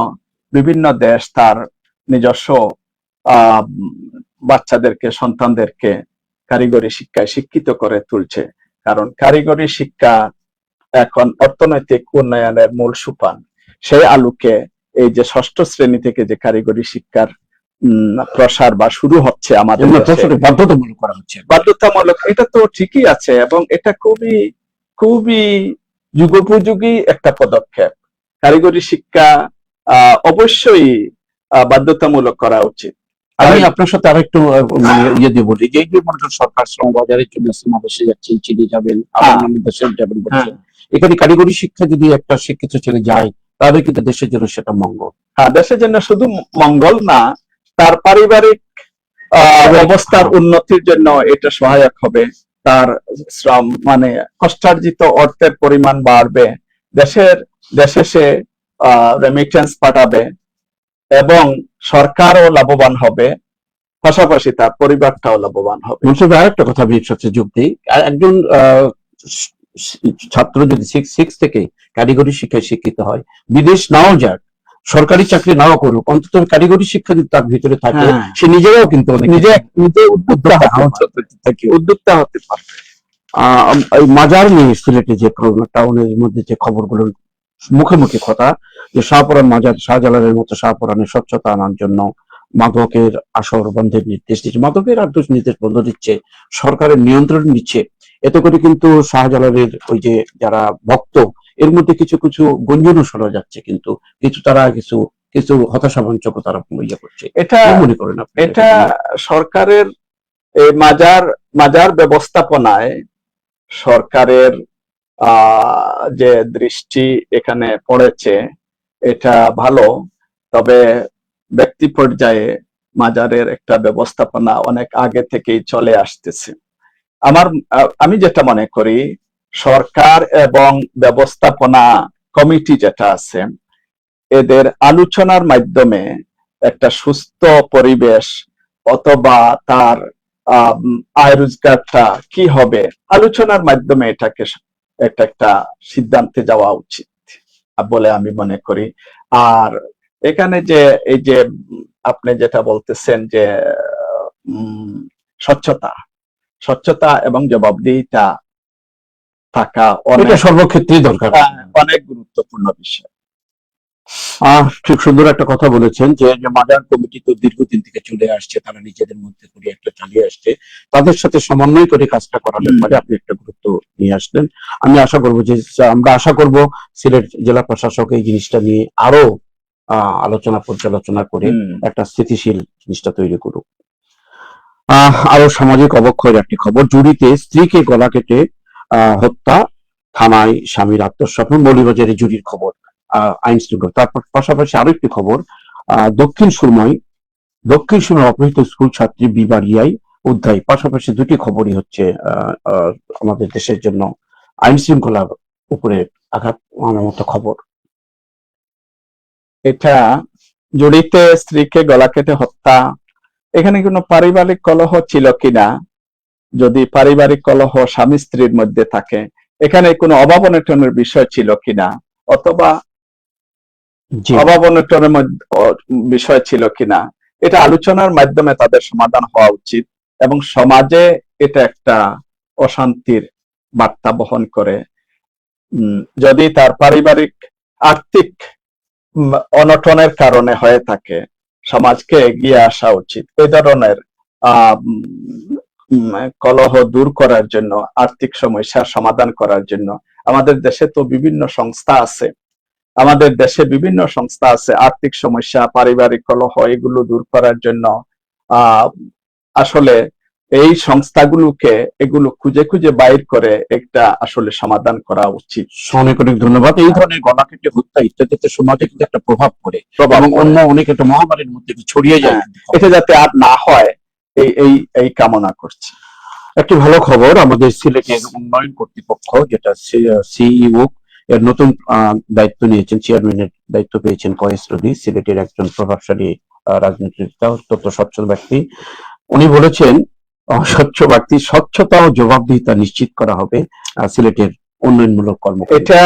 বিভিন্ন দেশ তার নিজস্ব বাচ্চাদেরকে, সন্তানদেরকে কারিগরি শিক্ষায় শিক্ষিত করে তুলছে, কারণ কারিগরি শিক্ষা এখন অর্থনৈতিক উন্নয়নের মূল সোপান। সেই আলোকে এই যে 6ষ্ঠ শ্রেণী থেকে যে কারিগরি শিক্ষার প্রসার বা শুরু হচ্ছে আমাদের বাধ্যতামূলক, এটা তো ঠিকই আছে এবং এটা খুবই খুবই যুগোপযোগী একটা পদক্ষেপ। কারিগরি শিক্ষা অবশ্যই বাধ্যতামূলক করা উচিত। আমি আপনার সাথে আরেকটু ইয়ে দিয়ে বলি, যে সরকার শ্রম বাজারের জন্য সমাবেশে যাচ্ছেন, চিনি যাবেন, দেশের যাবেন বলছেন, এখানে কারিগরি শিক্ষা যদি একটা শিক্ষিত ছেলে যায় তাহলে কিন্তু দেশের জন্য সেটা মঙ্গল। হ্যাঁ, দেশের জন্য শুধু মঙ্গল না, তার পারিবারিক অবস্থার উন্নতির জন্য এটা সহায়ক হবে, তার শ্রম মানে কষ্টার্জিত অর্থের পরিমাণ বাড়বে, দেশে সে রেমিটেন্স পাঠাবে এবং সরকারও লাভবান হবে, পাশাপাশি তার পরিবারটাও লাভবান হবে। আরেকটা কথা আমি সাথে যোগ দিই, একজন ছাত্র যদি 6 থেকে কারিগরি শিক্ষায় শিক্ষিত হয়, বিদেশ নাও যাক, সরকারি চাকরি নাও করুক, অন্তত কারিগরি শিক্ষা যদি তার ভিতরে থাকে, সে নিজেও কিন্তু নিজে উদ্যোক্তা হতে পারবে। মাজার নিয়ে সিলেটে যে টাউনের মধ্যে যে খবরগুলো মুখে মুখে কথা, যে শাহপুরান মাজার শাহজালালের মতো শাহপুরানের স্বচ্ছতা আনার জন্য মাদকের আসর বন্ধের নির্দেশ দিচ্ছে, মাদকের আর নির্দেশ বন্ধ দিচ্ছে, সরকারের নিয়ন্ত্রণ নিচ্ছে। এতে করে কিন্তু শাহজালালের ওই যে যারা ভক্ত, এর মধ্যে কিছু কিছু গুঞ্জনও শোনা যাচ্ছে, কিন্তু তারা কিছু হতাশাবাঞ্চক তারা ইয়ে করছে। এটা মনে করেন আপনি? এটা সরকারের এই মাজার ব্যবস্থাপনায় সরকারের যে দৃষ্টি এখানে পড়েছে এটা ভালো, তবে ব্যক্তি পর্যায়ে মাজারের একটা ব্যবস্থাপনা অনেক আগে থেকেই চলে আসতেছে। আমি যেটা মনে করি, সরকার এবং ব্যবস্থাপনা কমিটি যেটা আছে, এদের আলোচনার মাধ্যমে একটা সুস্থ পরিবেশ অথবা তার আয় রোজগারটা কি হবে, আলোচনার মাধ্যমে এটাকে একটা সিদ্ধান্তে যাওয়া উচিত বলে আমি মনে করি। আর এখানে যে এই যে আপনি যেটা বলতেছেন যে স্বচ্ছতা স্বচ্ছতা এবং জবাবদিহিতা থাকা এটা সর্বক্ষেত্রেই দরকার। অনেক গুরুত্বপূর্ণ বিষয়। ঠিক সুন্দর একটা কথা বলেছেন যে মাজার কমিটি তো দীর্ঘদিন থেকে চলে আসছে, তারা নিজেদের মধ্যে করে একটা চালিয়ে আসছে, তাদের সাথে সমন্বয় করে কাজটা করার ব্যাপারে আপনি একটা গুরুত্ব নিয়ে আসলেন। আমি আশা করবো যে আমরা আশা করব সিলেট জেলা প্রশাসক এই জিনিসটা নিয়ে আরো আলোচনা পর্যালোচনা করে একটা স্থিতিশীল জিনিসটা তৈরি করুক। আরো সামাজিক অবক্ষয়ের একটি খবর, জুড়িতে স্ত্রীকে গলা কেটে হত্যা, থানায় স্বামীর আত্মসমর্পণ, মৌলভীবাজারে জুড়ির খবর আইন শৃঙ্খলা। তারপর পাশাপাশি আরো একটি খবর, দক্ষিণ সুরমায় অপহৃত স্কুল ছাত্রী বিবাড়িয়ায় উদ্ধার। পাশাপাশি দুটি খবরই হচ্ছে আমাদের দেশের জন্য আইন শৃঙ্খলার উপরে আঘাত আনার মতো খবর। এটা জড়িতে স্ত্রীকে গলা কেটে হত্যা, এখানে কোনো পারিবারিক কলহ ছিল কিনা, যদি পারিবারিক কলহ স্বামী স্ত্রীর মধ্যে থাকে, এখানে কোনো অভাব অনটনের বিষয় ছিল কিনা, অথবা অভাব অনটনের বিষয় ছিল কিনা, এটা আলোচনার মাধ্যমে তাদের সমাধান হওয়া উচিত। এবং সমাজে এটা একটা অশান্তির বার্তা বহন করে। যদি তার পারিবারিক আর্থিক অনটনের কারণে হয়ে থাকে, সমাজকে এগিয়ে আসা উচিত এই ধরনের কলহ দূর করার জন্য, আর্থিক সমস্যার সমাধান করার জন্য। আমাদের দেশে তো বিভিন্ন সংস্থা আছে, আর্থিক সমস্যা, পারিবারিক কলহ এগুলো দূর করার জন্য আসলে এই সংস্থাগুলোকে এগুলো খুঁজে খুঁজে বাইর করে একটা আসলে সমাধান করা উচিত। অনেক অনেক ধন্যবাদ। এই ধরনের গলা কেটে হত্যা ইত্যাদিতে সমাজে কিন্তু একটা প্রভাব পড়ে এবং অন্য অনেক একটা মহামারীর মধ্যে ছড়িয়ে যায়, এটা যাতে আর না হয় এই কামনা করছি। একটি ভালো খবর, আমাদের সিলেটের উন্নয়ন কর্তৃপক্ষ যেটা সিইও এর নতুন দায়িত্ব নিয়েছেন, চেয়ারম্যানের দায়িত্ব পেয়েছেন কয়েস রুডি, সিলেটের একজন প্রভাবশালী রাজনীতিবিদ, অত্যন্ত স্বচ্ছ ব্যক্তি। উনি বলেছেন স্বচ্ছতা ও জবাবদিহিতা নিশ্চিত করা হবে সিলেটের উন্নয়নমূলক কর্ম। এটা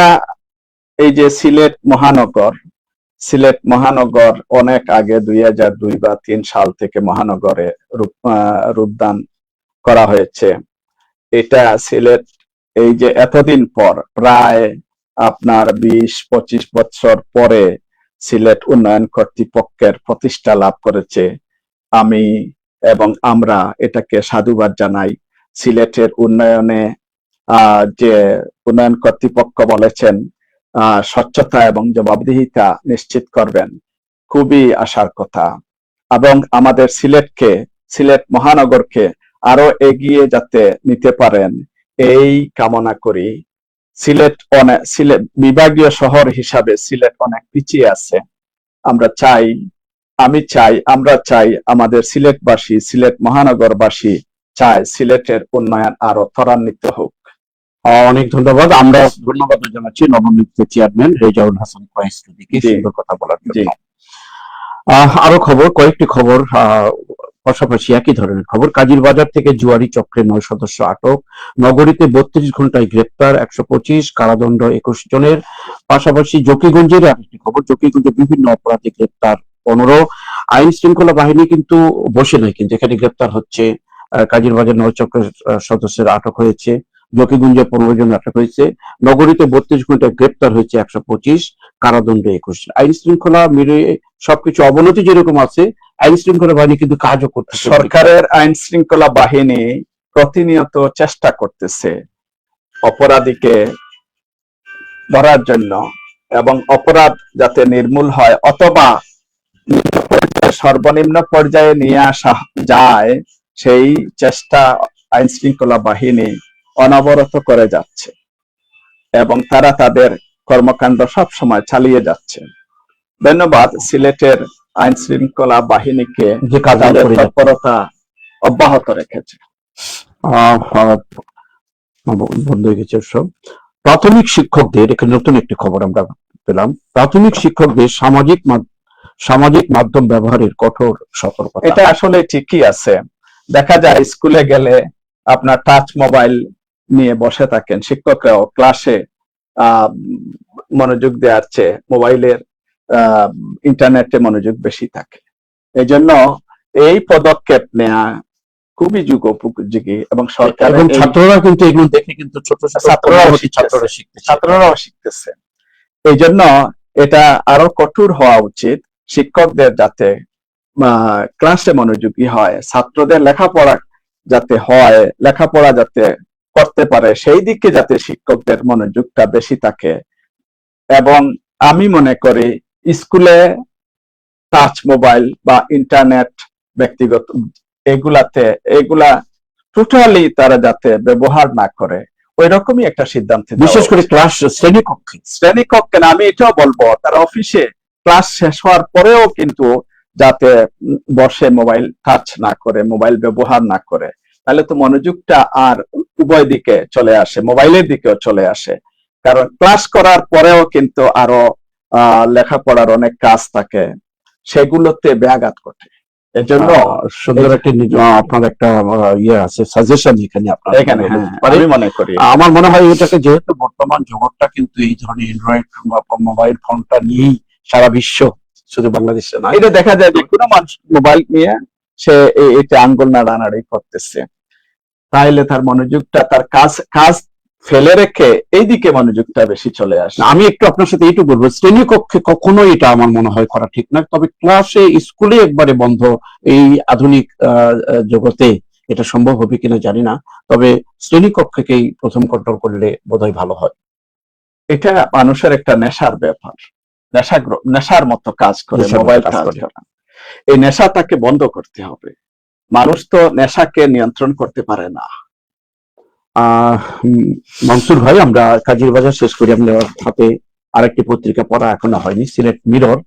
এই যে সিলেট মহানগর অনেক আগে 2002 বা 3 সাল থেকে মহানগরে রূপদান করা হয়েছে। এটা সিলেট এই যে এতদিন পর, প্রায় আপনার 20-25 বছর পরে সিলেট উন্নয়ন কর্তৃপক্ষের প্রতিষ্ঠা লাভ করেছে। আমি এবং আমরা এটাকে সাধুবাদ জানাই। সিলেটের উন্নয়নে যে উন্নয়ন কর্তৃপক্ষ বলেছেন স্বচ্ছতা এবং জবাবদিহিতা নিশ্চিত করবেন, খুবই আশার কথা। এবং আমাদের সিলেট মহানগরকে আরো এগিয়ে যাতে নিতে পারেন এই কামনা করি। সিলেট বিভাগীয় শহর হিসাবে সিলেট অনেক পিছিয়ে আছে। আমরা চাই আমাদের সিলেটবাসী, সিলেট মহানগরবাসী চায় সিলেটের উন্নয়ন আরো ত্বরান্বিত হোক। অনেক ধন্যবাদ। আমরা ধন্যবাদ জানাচ্ছি নবনিযুক্ত চেয়ারম্যান রেজাউল হাসান কয়েস রুডিকে সুন্দর কথা বলার জন্য। আরো খবর, কয়েকটি খবর পাশাপাশি একই ধরনের খবর। কাজীর বাজার থেকে জুয়ারি চক্রে 9 সদস্য আটক, নগরীতে 32 ঘন্টায় গ্রেপ্তার 125, কারাদণ্ড 21 জনের। পাশাপাশি জকিগঞ্জের আরেকটি খবর, জকিগঞ্জে বিভিন্ন অপরাধে গ্রেপ্তার 15। আইন শৃঙ্খলা বাহিনী কিন্তু বসে নাই, কিন্তু এখানে গ্রেপ্তার হচ্ছে। কাজীর বাজার 9 চক্রের সদস্যরা আটক হয়েছে, জকিগঞ্জে 15 জন আটক হয়েছে, নগরীতে 32 ঘন্টায় গ্রেপ্তার হয়েছে 125, কারাদণ্ড 21। আইন শৃঙ্খলা মেরে সবকিছু অবনতি যেরকম আছে, আইন শৃঙ্খলা বাহিনী কিন্তু কাজও করছে। সরকারের আইন শৃঙ্খলা বাহিনী প্রতিনিয়ত চেষ্টা করতেছে অপরাধীকে ধরার জন্য এবং অপরাধ যাতে নির্মূল হয় অথবা সর্বনিম্ন পর্যায়ে নিয়ে আসা যায়, সেই চেষ্টা আইন শৃঙ্খলা বাহিনী অনবরত করে যাচ্ছে এবং তারা তাদের কর্মকাণ্ড সব সময় চালিয়ে যাচ্ছে। ধন্যবাদ সিলেটের আইন শৃঙ্খলা বাহিনীকে যে কাজ তাদের করে যাচ্ছে। তৎপরতা অব্যাহত রেখেছে। আহ, আহ, বন্ধ হয়ে গেছে সব। প্রাথমিক শিক্ষকদের, এখানে নতুন একটি খবর আমরা পেলাম, প্রাথমিক শিক্ষকদের সামাজিক মাধ্যম ব্যবহারের কঠোর সতর্কতা। এটা আসলে ঠিকই আছে। দেখা যায় স্কুলে গেলে আপনার টাচ মোবাইল নিয়ে বসে থাকেন, শিক্ষকরাও ক্লাসে মনোযোগ দেওয়ার চেয়ে মোবাইলের ইন্টারনেটে মনোযোগ বেশি থাকে। এই জন্য এই পদক্ষেপ নেওয়া খুবই যুগোপযোগী এবং সরকার এবং ছাত্ররা কিন্তু এগুলো দেখে কিন্তু ছোট ছোট ছাত্ররাও শিখতেছে। এই জন্য এটা আরো কঠোর হওয়া উচিত, শিক্ষকদের যাতে ক্লাসে মনোযোগী হয়, ছাত্রদের লেখাপড়া যাতে হয়, লেখাপড়া যাতে করতে পারে, সেই দিকে যাতে শিক্ষকদের মনোযোগটা বেশি থাকে। এবং আমি মনে করি স্কুলে টাচ মোবাইল বা ইন্টারনেট ব্যক্তিগত এগুলা টোটালি তারা যাতে ব্যবহার না করে, ওই রকমই একটা সিদ্ধান্ত, বিশেষ করে ক্লাস শ্রেণীকক্ষে না। আমি এটাও বলবো তারা অফিসে ক্লাস শেষ হওয়ার পরেও কিন্তু যাতে বসে মোবাইল টাচ না করে, মোবাইল ব্যবহার না করে, তাহলে তো মনোযোগটা আর উভয় দিকে চলে আসে, মোবাইলের দিকেও চলে আসে। কারণ ক্লাস করার পরেও কিন্তু আরো লেখাপড়ার অনেক কাজ থাকে, সেগুলোতে ব্যাঘাত ঘটে। এজন্য সুন্দর একটা আপনার একটা ইয়ে আছে, সাজেশন এখানে আমি মনে করি, আমার মনে হয় এটাকে, যেহেতু বর্তমান জগৎটা কিন্তু এই ধরনের অ্যান্ড্রয়েড মোবাইল ফোনটা নিয়েই সারা বিশ্ব, শুধু বাংলাদেশে না, এটা দেখা যায় যে কোনো মানুষ মোবাইল নিয়ে সে এটা আঙ্গুল নাড়ানাড়ি করতেছে, তাইলে তার মনোযোগটা তার কাজ ফেলে রেখে এইদিকে মনোযোগটা বেশি চলে আসে। আমি একটু আপনার সাথে এইটুকু বলবো, শ্রেণীকক্ষে কখনোই এটা আমার মনে হয় করা ঠিক না, তবে ক্লাসে স্কুলে একবারে বন্ধ, এই আধুনিক জগতে এটা সম্ভব হবে কিনা জানি না, তবে শ্রেণীকক্ষকেই প্রথম কন্ট্রোল করলে বোধহয় ভালো হয়। এটা মানুষের একটা নেশার ব্যাপার, নেশার মতো কাজ করে মোবাইল কাজ করে। এই নেশাটাকে বন্ধ করতে হবে। মানুষ তো নেশাকে নিয়ন্ত্রণ করতে পারে না। মনসুর ভাই, আমরা কাজীর বাজার শেষ করি, আপনার হাতে আরেকটি পত্রিকা পড়া এখনো হয়নি, সিলেট মিরর।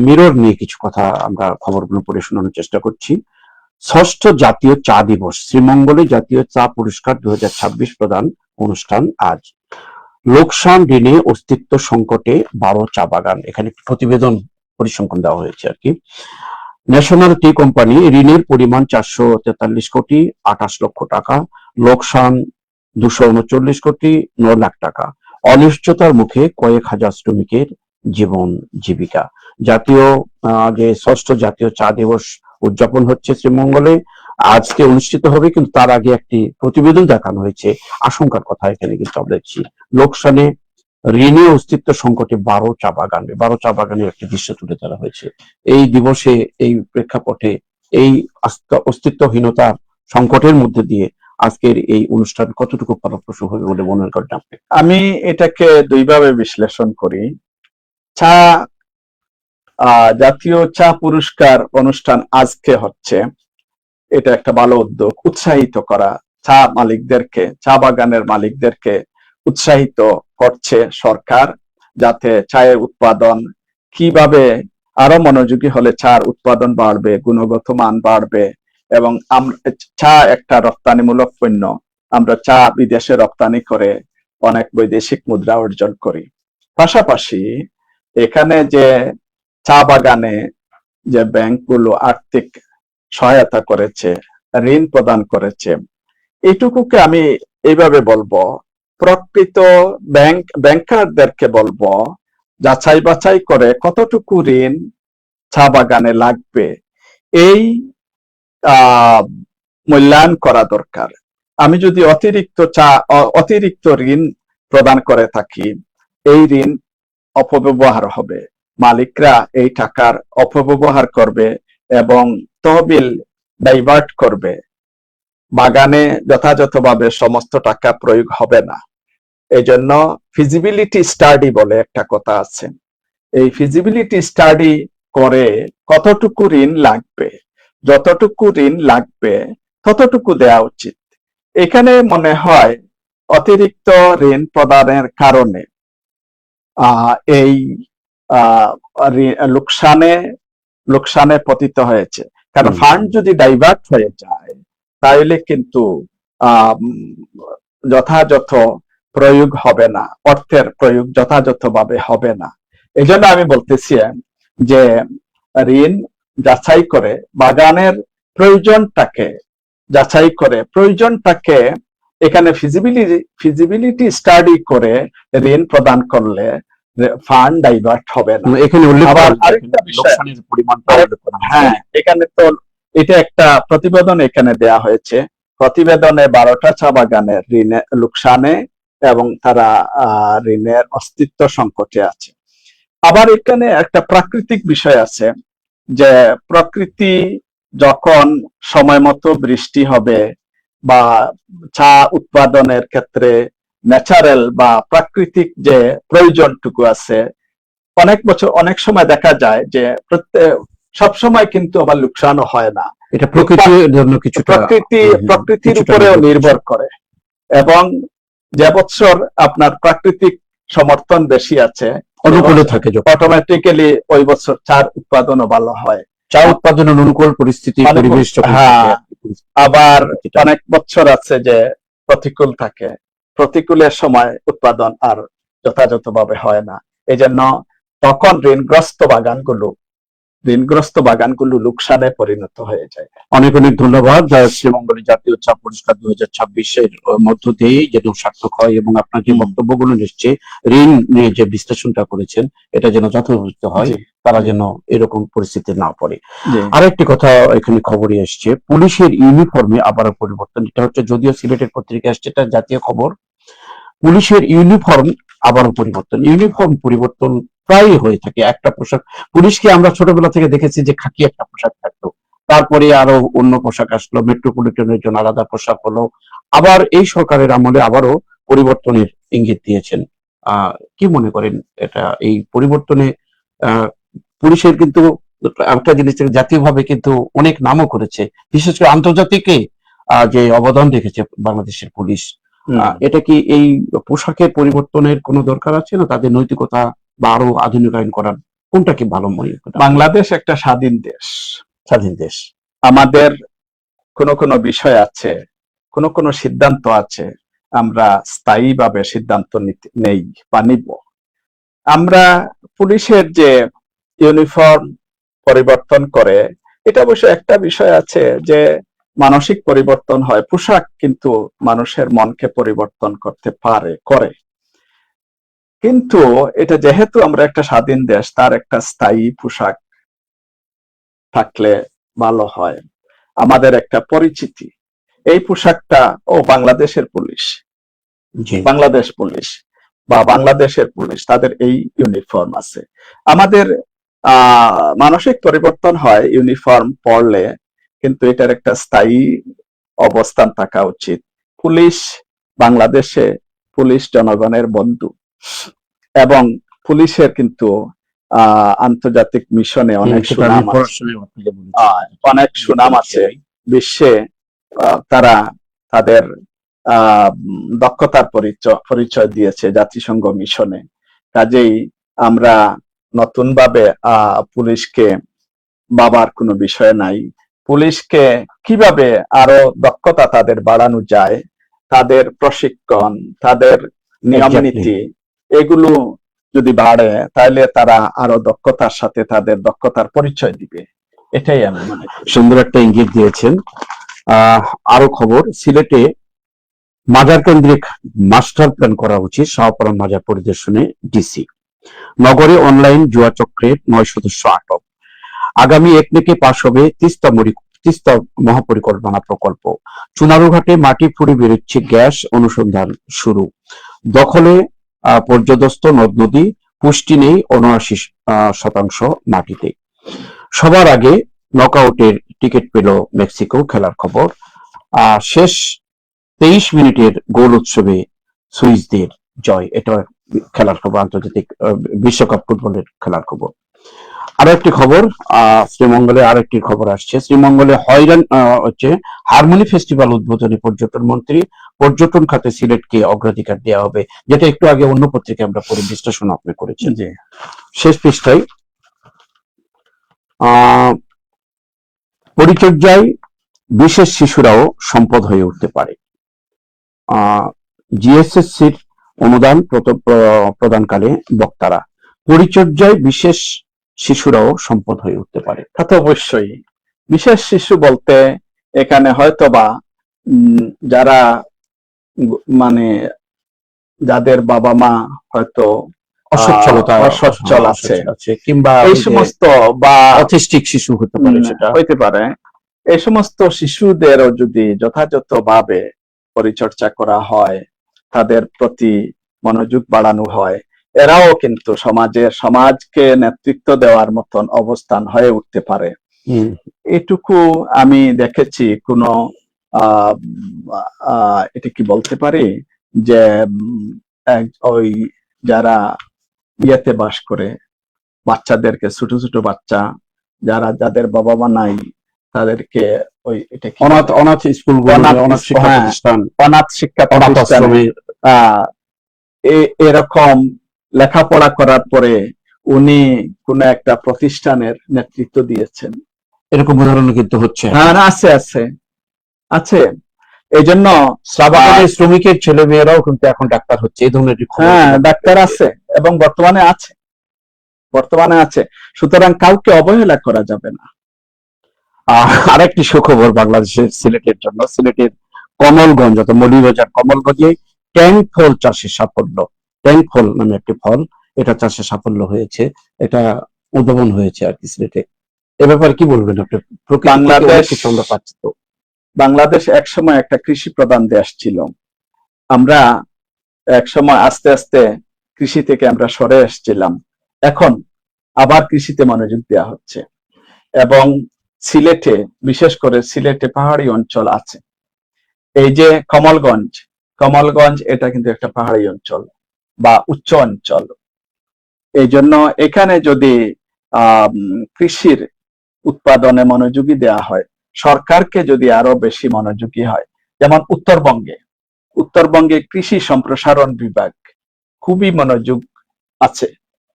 মিরর নিয়ে কিছু কথা আমরা খবরগুলো পড়ে শোনানোর চেষ্টা করছি। ষষ্ঠ জাতীয় চা দিবস, শ্রীমঙ্গলে জাতীয় চা পুরস্কার 2026 প্রদান অনুষ্ঠান আজ। লোকসান ঋণে অস্তিত্ব সংকটে 12 চা বাগান, এখানে প্রতিবেদন পরিসংখ্যান দেওয়া হয়েছে আর কি। ন্যাশনাল টি কোম্পানি ঋণের পরিমাণ 443 কোটি 28 লক্ষ টাকা, লোকসান 239 কোটি 9 লাখ টাকা, অনিশ্চয়তার মুখে কয়েক হাজার শ্রমিকের জীবন জীবিকা। জাতীয় যে ষষ্ঠ জাতীয় চা দিবস উদযাপন হচ্ছে শ্রীমঙ্গলে, আজকে অনুষ্ঠিত হবে, কিন্তু তার আগে একটি প্রতিবেদন দেখানো হয়েছে, আশঙ্কার কথা এখানে কিন্তু আমরা দেখছি, লোকসানে ঋণে অস্তিত্ব সংকটে 12 চা বাগানের একটি দৃশ্য তুলে ধরা হয়েছে। এই দিবসে, এই প্রেক্ষাপটে, এই অস্তিত্বহীনতার সংকটের মধ্যে দিয়ে আজকের এই অনুষ্ঠান কতটুকু ফলপ্রসূ হবে বলে মনে করেন আপনি? আমি এটাকে দুইভাবে বিশ্লেষণ করি। চা জাতীয় চা পুরস্কার অনুষ্ঠান আজকে হচ্ছে, এটা একটা ভালো উদ্যোগ, উৎসাহিত করা চা মালিকদেরকে, চা বাগানের মালিকদেরকে উৎসাহিত করছে সরকার, যাতে চায়ের উৎপাদন কিভাবে আরো মনোযোগী হলে চার উৎপাদন বাড়বে, গুণগত মান বাড়বে, এবং চা একটা রপ্তানিমূলক পণ্য, আমরা চা বিদেশে রপ্তানি করে অনেক বৈদেশিক মুদ্রা অর্জন করি। পাশাপাশি এখানে যে চা বাগানে যে ব্যাংকগুলো আর্থিক সহায়তা করেছে, ঋণ প্রদান করেছে, এটুকুকে আমি এইভাবে বলবো, প্রকৃত ব্যাংকারদেরকে বলবো যাচাই বাছাই করে কতটুকু ঋণ চা বাগানে লাগবে, এই মূল্যায়ন করা দরকার। আমি যদি অতিরিক্ত ঋণ প্রদান করে থাকি, এই ঋণ অপব্যবহার হবে, মালিকরা এই টাকার অপব্যবহার করবে এবং তহবিল ডাইভার্ট করবে, বাগানে যথাযথভাবে সমস্ত টাকা প্রয়োগ হবে না। এই জন্য ফিজিবিলিটি স্টাডি বলে একটা কথা আছে, এই ফিজিবিলিটি স্টাডি করে কতটুকু ঋণ লাগবে, যতটুকু ঋণ লাগবে ততটুকু দেওয়া উচিত। এখানে মনে হয় অতিরিক্ত ঋণ প্রদানের কারণে এই লোকসানে লোকসানে পতিত হয়েছে। কারণ হুম। ফান্ড যদি ডাইভার্ট হয়ে যায় তাহলে কিন্তু আম, যথাযথ প্রয়োগ হবে না, অর্থের প্রয়োগ যথাযথভাবে হবে না। এই জন্য আমি বলতেছি যে ঋণ যাচাই করে, বাগানের প্রয়োজনটাকে যাচাই করে, প্রয়োজনটাকে এখানে ফিজিবিলিটি স্টাডি করে ঋণ প্রদান করলে ফান্ড ডাইভার্ট হবে না। এখানে উল্লেখ আবার করা আরেকটা বিষয়, লোকসানের পরিমাণটা উল্লেখ করা হয়েছে। হ্যাঁ এখানে তো এটা একটা প্রতিবেদন এখানে দেয়া হয়েছে। প্রতিবেদনে 12টা চা বাগানের ঋণে লোকসানে এবং তারা ঋণের অস্তিত্ব সংকটে আছে। আবার এখানে একটা প্রাকৃতিক বিষয় আছে যে প্রকৃতি যখন সময় মতো বৃষ্টি হবে বা চা উৎপাদনের ক্ষেত্রে ন্যাচারাল বা প্রাকৃতিক যে প্রয়োজনটুকু আছে, অনেক বছর অনেক সময় দেখা যায় যে সব সময় কিন্তু আবার লোকসানও হয় না। এটা প্রকৃতির জন্য কিছুটা প্রকৃতির কিছুটা উপরেও নির্ভর নির্ভর করে, এবং যে বছর আপনার প্রাকৃতিক সমর্থন বেশি আছে অনুকূলে থাকে, অটোমেটিক্যালি ওই বছর চার উৎপাদনও ভালো হয়। চা উৎপাদনের অনুকূল পরিস্থিতি, পরিবেশ যখন হ্যাঁ, থাকে, আবার এটা অনেক বছর আছে যে প্রতিকূল থাকে, প্রতিকূলের সময় উৎপাদন আর যথাযথভাবে হয় না। এই জন্য তখন ঋণগ্রস্ত বাগানগুলো লোকসানে পরিণত হয়ে যায়। অনেক অনেক ধন্যবাদ। শ্রীমঙ্গলী জাতীয় চা পুরস্কার 2026-এর মধ্য দিয়ে যেন সার্থক হয় এবং আপনার যে বক্তব্যগুলো নিশ্চয় ঋণ নিয়ে যে বিশ্লেষণটা করেছেন এটা যেন যথাযথ হয়, তারা যেন এরকম পরিস্থিতি না পড়ে। আরেকটি কথা এখানে খবরে এসছে, পুলিশের ইউনিফর্মে আবারও পরিবর্তন। এটা হচ্ছে যদিও সিলেটের পত্রিকা আসছে, এটা জাতীয় খবর। পুলিশের ইউনিফর্ম আবারও পরিবর্তন। ইউনিফর্ম পরিবর্তন প্রায় হয়ে থাকে। একটা পোশাক, পুলিশকে আমরা ছোটবেলা থেকে দেখেছি যে খাকি একটা পোশাক থাকতো, তারপরে আরো অন্য পোশাক আসলো, মেট্রোপলিটনের জন্য আলাদা পোশাক হলো, আবার এই সরকারের আমলে আবারও পরিবর্তনের ইঙ্গিত দিয়েছেন। কি মনে করেন এটা, এই পরিবর্তনে পুলিশের কিন্তু একটা জিনিস জাতীয়ভাবে কিন্তু অনেক নামও করেছে, বিশেষ করে আন্তর্জাতিকে যে অবদান রেখেছে বাংলাদেশের পুলিশ, এটা কি এই পোশাকের পরিবর্তনের কোনো দরকার আছে না, তাদের নৈতিকতা বা আরো আধুনিকায়ন করার, কোনটা কি ভালো মনে করেন? বাংলাদেশ একটা স্বাধীন দেশ। আমাদের কোন বিষয় আছে, কোন সিদ্ধান্ত আছে, আমরা স্থায়ীভাবে সিদ্ধান্ত নেই বা নিব। আমরা পুলিশের যে ইউনিফর্ম পরিবর্তন করে, এটা অবশ্য একটা বিষয় আছে যে মানসিক পরিবর্তন হয়, পোশাক কিন্তু মানুষের মনকে পরিবর্তন করতে করে, কিন্তু এটা যেহেতু আমরা একটা স্বাধীন দেশ, তার একটা স্থায়ী পোশাক থাকলে ভালো হয়। আমাদের একটা পরিচিতি, এই পোশাকটা বাংলাদেশের পুলিশ, বাংলাদেশ পুলিশ বা বাংলাদেশের পুলিশ, তাদের এই ইউনিফর্ম আছে। আমাদের মানসিক পরিবর্তন হয় ইউনিফর্ম পরলে, কিন্তু এটার একটা স্থায়ী অবস্থান থাকা উচিত। পুলিশ বাংলাদেশে, পুলিশ জনগণের বন্ধু, এবং পুলিশের কিন্তু আন্তর্জাতিক মিশনে অনেক সুনাম আছে বিশ্বে। তারা তাদের দক্ষতার পরিচয় দিয়েছে জাতিসংঘ মিশনে। কাজেই আমরা নতুন ভাবে পুলিশকে ভাবার কোনো বিষয় নাই। পুলিশকে কিভাবে আরো দক্ষতা তাদের বাড়ানো যায়, তাদের প্রশিক্ষণ, তাদের নিয়ম নীতি, এগুলো যদি বাড়ে তাহলে তারা আরো দক্ষতার সাথে তাদের দক্ষতার পরিচয় দিবে। এটাই আমি মনে করি। সুন্দর একটা ইঙ্গিত দিয়েছেন। আরো খবর, সিলেটে মাজার কেন্দ্রিক মাস্টার প্ল্যান করা উচিত, শাহপরান মাজার পরিদর্শনে ডিসি। নগরে অনলাইন জুয়া চক্রের 9 সদস্য আটক। আগামী 1 মেতে পাশ হবে তিস্তা মহাপরিকল্পনা প্রকল্প। চুনারুঘাটে মাটি ফুঁড়ে বেরোচ্ছে গ্যাস, অনুসন্ধান শুরু। দখলে পর্যদস্ত নদ নদী, পুষ্টি নেই 79% মাটিতে। সবার আগে নকআউটের টিকিট পেল মেক্সিকো, খেলার খবর। শেষ 23 মিনিটের গোল উৎসবে সুইসদের জয়। এটা খেলার খবর, আন্তর্জাতিক বিশ্বকাপ ফুটবলের খেলার খবর। আরো একটি খবর, শ্রীমঙ্গলে আরেকটি খবর আসছে। শ্রীমঙ্গলে হারমোনি ফেস্টিভ্যাল উদ্বোধনে পর্যটন মন্ত্রী। পর্যটন খাতে সিলেটকে অগ্রাধিকার দেওয়া হবে, যেটা একটু আগে অন্য পত্রিকায় আমরা পড়ে বিশ্লেষণ আপনি করেছেন। শেষ পৃষ্ঠায় আহ পরিচর্যায় বিশেষ শিশুরাও সম্পদ হয়ে উঠতে পারে। জিএসএসসির অনুদান প্রদানকালে বক্তারা পরিচর্যায় বিশেষ শিশুরাও সম্পদ হয়ে উঠতে পারে। তা তো অবশ্যই। বিশেষ শিশু বলতে এখানে হয়তোবা যারা মানে যাদের বাবা মা হয়তো অসচ্ছল আছে কিংবা এই সমস্ত বা অটিস্টিক শিশু হতে পারে, সেটা হইতে পারে। এই সমস্ত শিশুদেরও যদি যথাযথভাবে পরিচর্যা করা হয়, তাদের প্রতি মনোযোগ বাড়ানো হয়, এরাও কিন্তু সমাজকে নেতৃত্ব দেওয়ার মতন অবস্থান হয়ে উঠতে পারে। এটুকু আমি দেখেছি। কোনো এটা কি বলতে পারি যে ওই যারা ইয়েতে বাস করে, বাচ্চাদেরকে, ছোট ছোট বাচ্চা যাদের বাবা মা নাই, তাদেরকে ওই এটা কি অনাথ স্কুল, অনাথ শিক্ষা প্রতিষ্ঠানে এরকম লেখাপড়া করার পরে উনি কোন একটা প্রতিষ্ঠানের নেতৃত্ব দিয়েছেন, এরকম উদাহরণ কিন্তু হচ্ছে। হ্যাঁ, আছে। এই জন্য শ্রমিকের ছেলে মেয়েরাও কিন্তু এখন ডাক্তার হচ্ছে, এই ধরনের ডাক্তার আছে এবং বর্তমানে আছে। সুতরাং কাউকে অবহেলা করা যাবে না। আরেকটি সুখবর বাংলাদেশের সিলেটের জন্য। সিলেটের কমলগঞ্জ অর্থাৎ মৌলভীবাজার কমলগঞ্জে ট্যাঙ্ক ফল চাষে সাফল্য। ট্যাঙ্ক ফল নামে একটি ফল, এটা চাষে সাফল্য হয়েছে, এটা উদ্ভাবন হয়েছে আর কি সিলেটে। এ ব্যাপারে কি বলবেন আপনি? বাংলাদেশ একসময় একটা কৃষি প্রধান দেশ ছিল। আমরা একসময় আস্তে আস্তে কৃষি থেকে আমরা সরে এসেছিলাম, এখন আবার কৃষিতে মনোযোগ দেওয়া হচ্ছে। এবং সিলেটে, বিশেষ করে সিলেটে পাহাড়ি অঞ্চল আছে। এই যে কমলগঞ্জ এটা কিন্তু একটা পাহাড়ি অঞ্চল বা উচ্চ অঞ্চল। এই জন্য এখানে যদি কৃষির উৎপাদনে মনোযোগী দেওয়া হয়, সরকারকে যদি আরো বেশি মনোযোগী হয়, যেমন উত্তরবঙ্গে কৃষি সম্প্রসারণ বিভাগ খুবই মনোযোগ আছে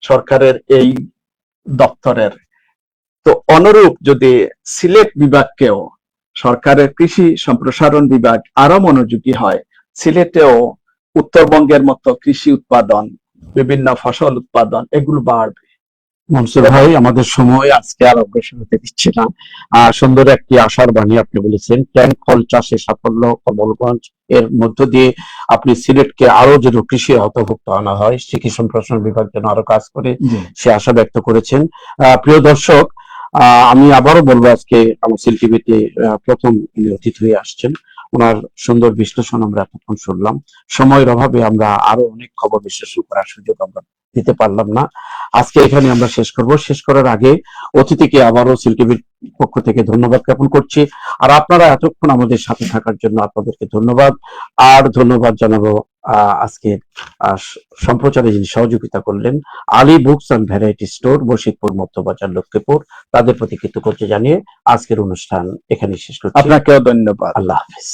সরকারের এই দপ্তরের। তো অনুরূপ যদি সিলেট বিভাগকেও সরকারের কৃষি সম্প্রসারণ বিভাগ আরো মনোযোগী হয়, সিলেটেও উত্তরবঙ্গের মতো কৃষি উৎপাদন, বিভিন্ন ফসল উৎপাদন এগুলো বাড়বে। মনসুর ভাই, আমাদের সময় আজকে আর অগ্রসর হতে দিচ্ছে না। সুন্দর একটি আশার বাণী আপনি বলেছেন। ট্যাঙ্ক ফল চাষে সাফল্য কমলগঞ্জ, এর মধ্য দিয়ে আপনি সিলেটকে আরো যেন কৃষি আওতাভুক্ত আনা হয়, কৃষি সম্প্রসারণ বিভাগ যেন আরো কাজ করে, সে আশা ব্যক্ত করেছেন। প্রিয় দর্শক, আমি আবারও বলবো, আজকে কাউন্সিল টিভিতে প্রথম অতিথি হয়ে আসছেন। ওনার সুন্দর বিশ্লেষণ আমরা এতক্ষণ শুনলাম। সময়ের অভাবে আমরা আরো অনেক খবর বিশ্লেষণ করার সুযোগ আমরা দিতে পারলাম না। আজকে এখানে আমরা শেষ করব। শেষ করার আগে অতিথিকে আবারও সিল টিভির পক্ষ থেকে ধন্যবাদ জ্ঞাপন করছি। আর আপনারা এতক্ষণ আমাদের সাথে থাকার জন্য আপনাদেরকে ধন্যবাদ। আর ধন্যবাদ জানাবো আজকে সম্প্রচারে যিনি সহযোগিতা করলেন, Ali books and variety store, Bashirpur Madhyabazar, Lakshmipur, তাদের প্রতি কৃতজ্ঞতা জানিয়ে আজকের অনুষ্ঠান এখানে শেষ করছি। আপনাকেও ধন্যবাদ। আল্লাহ হাফেজ।